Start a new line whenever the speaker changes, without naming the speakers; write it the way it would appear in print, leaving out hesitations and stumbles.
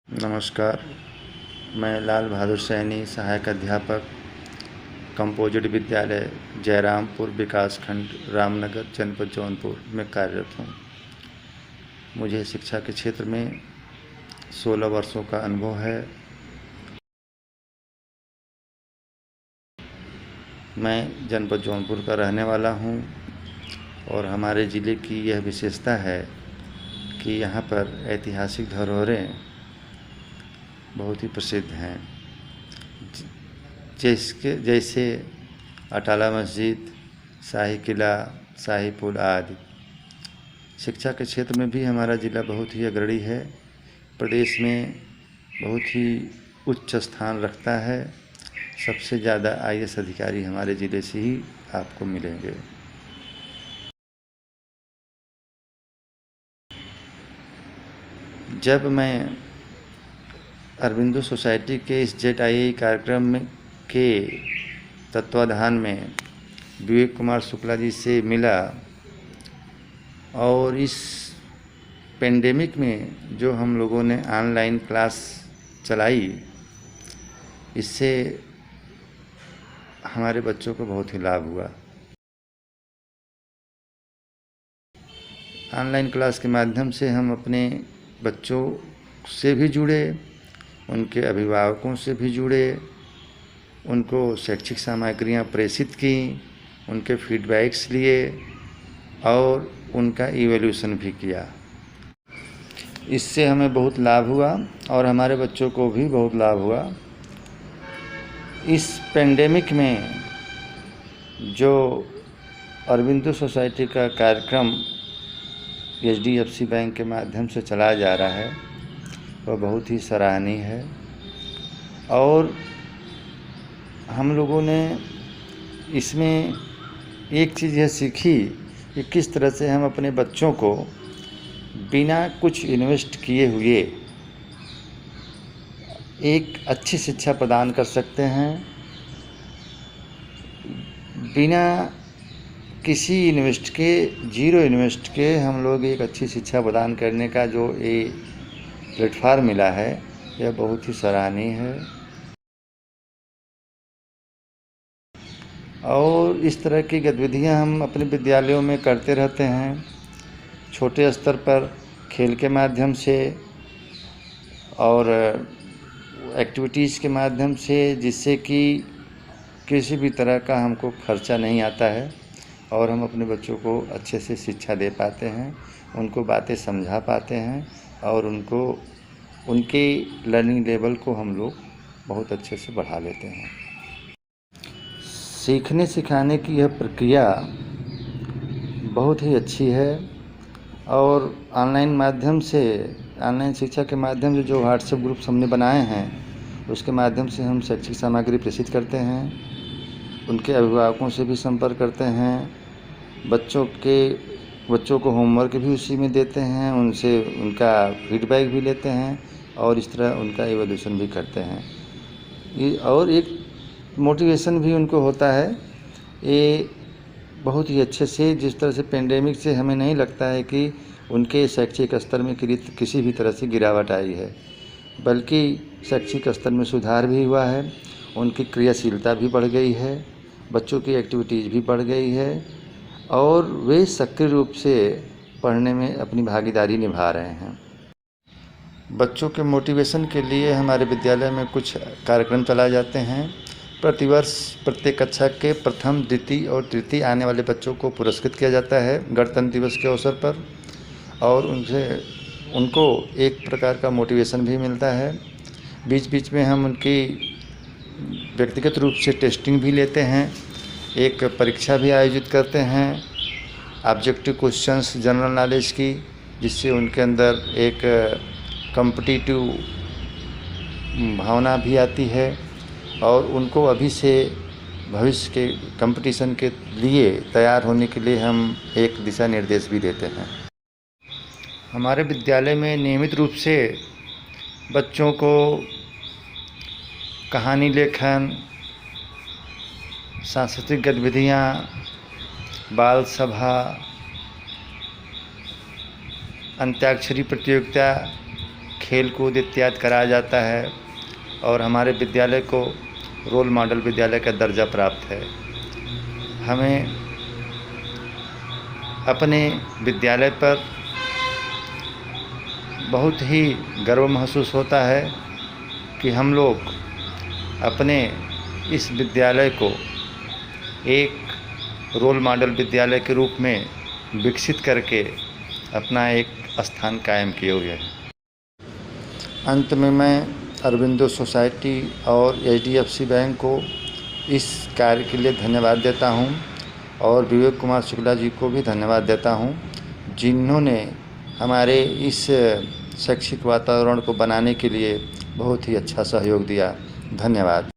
नमस्कार। मैं लाल बहादुर सैनी, सहायक अध्यापक, कंपोजिट विद्यालय, जयरामपुर विकासखंड, रामनगर, जनपद जौनपुर में कार्यरत हूँ। मुझे शिक्षा के क्षेत्र में 16 वर्षों का अनुभव है। मैं जनपद जौनपुर का रहने वाला हूँ और हमारे ज़िले की यह विशेषता है कि यहाँ पर ऐतिहासिक धरोहरें बहुत ही प्रसिद्ध हैं, जैसे अटाला मस्जिद, शाही किला, शाही पुल आदि। शिक्षा के क्षेत्र में भी हमारा ज़िला बहुत ही अग्रणी है, प्रदेश में बहुत ही उच्च स्थान रखता है। सबसे ज़्यादा IAS अधिकारी हमारे ज़िले से ही आपको मिलेंगे। जब मैं अरबिंदो सोसाइटी के इस ZIA कार्यक्रम के तत्वाधान में विवेक कुमार शुक्ला जी से मिला और इस पेंडेमिक में जो हम लोगों ने ऑनलाइन क्लास चलाई, इससे हमारे बच्चों को बहुत ही लाभ हुआ। ऑनलाइन क्लास के माध्यम से हम अपने बच्चों से भी जुड़े, उनके अभिभावकों से भी जुड़े, उनको शैक्षिक सामग्रियाँ प्रेषित की, उनके फीडबैक्स लिए और उनका इवैल्यूएशन भी किया। इससे हमें बहुत लाभ हुआ और हमारे बच्चों को भी बहुत लाभ हुआ। इस पेंडेमिक में जो अरबिंदो सोसाइटी का कार्यक्रम HDFC बैंक के माध्यम से चलाया जा रहा है, वह बहुत ही सराहनीय है और हम लोगों ने इसमें एक चीज़ यह सीखी कि किस तरह से हम अपने बच्चों को बिना कुछ इन्वेस्ट किए हुए एक अच्छी शिक्षा प्रदान कर सकते हैं। बिना किसी इन्वेस्ट के, जीरो इन्वेस्ट के हम लोग एक अच्छी शिक्षा प्रदान करने का जो ये प्लेटफार्म मिला है, यह बहुत ही सराहनीय है। और इस तरह की गतिविधियां हम अपने विद्यालयों में करते रहते हैं, छोटे स्तर पर खेल के माध्यम से और एक्टिविटीज़ के माध्यम से, जिससे कि किसी भी तरह का हमको खर्चा नहीं आता है और हम अपने बच्चों को अच्छे से शिक्षा दे पाते हैं, उनको बातें समझा पाते हैं और उनको उनके लर्निंग लेवल को हम लोग बहुत अच्छे से बढ़ा लेते हैं। सीखने सिखाने की यह प्रक्रिया बहुत ही अच्छी है और ऑनलाइन शिक्षा के माध्यम से जो व्हाट्सएप ग्रुप्स हमने बनाए हैं, उसके माध्यम से हम शैक्षिक सामग्री प्रेषित करते हैं, उनके अभिभावकों से भी संपर्क करते हैं, बच्चों को होमवर्क भी उसी में देते हैं, उनसे उनका फीडबैक भी लेते हैं और इस तरह उनका इवैल्यूएशन भी करते हैं और एक मोटिवेशन भी उनको होता है। ये बहुत ही अच्छे से, जिस तरह से पेंडेमिक से हमें नहीं लगता है कि उनके शैक्षिक स्तर में किसी भी तरह से गिरावट आई है, बल्कि शैक्षिक स्तर में सुधार भी हुआ है, उनकी क्रियाशीलता भी बढ़ गई है, बच्चों की एक्टिविटीज़ भी बढ़ गई है और वे सक्रिय रूप से पढ़ने में अपनी भागीदारी निभा रहे हैं। बच्चों के मोटिवेशन के लिए हमारे विद्यालय में कुछ कार्यक्रम चलाए जाते हैं। प्रतिवर्ष प्रत्येक कक्षा के प्रथम, द्वितीय और तृतीय आने वाले बच्चों को पुरस्कृत किया जाता है गणतंत्र दिवस के अवसर पर और उनको एक प्रकार का मोटिवेशन भी मिलता है। बीच बीच में हम उनकी व्यक्तिगत रूप से टेस्टिंग भी लेते हैं, एक परीक्षा भी आयोजित करते हैं ऑब्जेक्टिव क्वेश्चंस जनरल नॉलेज की, जिससे उनके अंदर एक कॉम्पिटिटिव भावना भी आती है और उनको अभी से भविष्य के कंपटीशन के लिए तैयार होने के लिए हम एक दिशा निर्देश भी देते हैं। हमारे विद्यालय में नियमित रूप से बच्चों को कहानी लेखन, सांस्कृतिक गतिविधियाँ, बाल सभा, अंत्याक्षरी प्रतियोगिता, खेल कूद इत्यादि कराया जाता है और हमारे विद्यालय को रोल मॉडल विद्यालय का दर्जा प्राप्त है। हमें अपने विद्यालय पर बहुत ही गर्व महसूस होता है कि हम लोग अपने इस विद्यालय को एक रोल मॉडल विद्यालय के रूप में विकसित करके अपना एक स्थान कायम किए हुए हैं। अंत में मैं अरबिंदो सोसाइटी और HDFC बैंक को इस कार्य के लिए धन्यवाद देता हूं और विवेक कुमार शुक्ला जी को भी धन्यवाद देता हूं, जिन्होंने हमारे इस शैक्षिक वातावरण को बनाने के लिए बहुत ही अच्छा सहयोग दिया। धन्यवाद।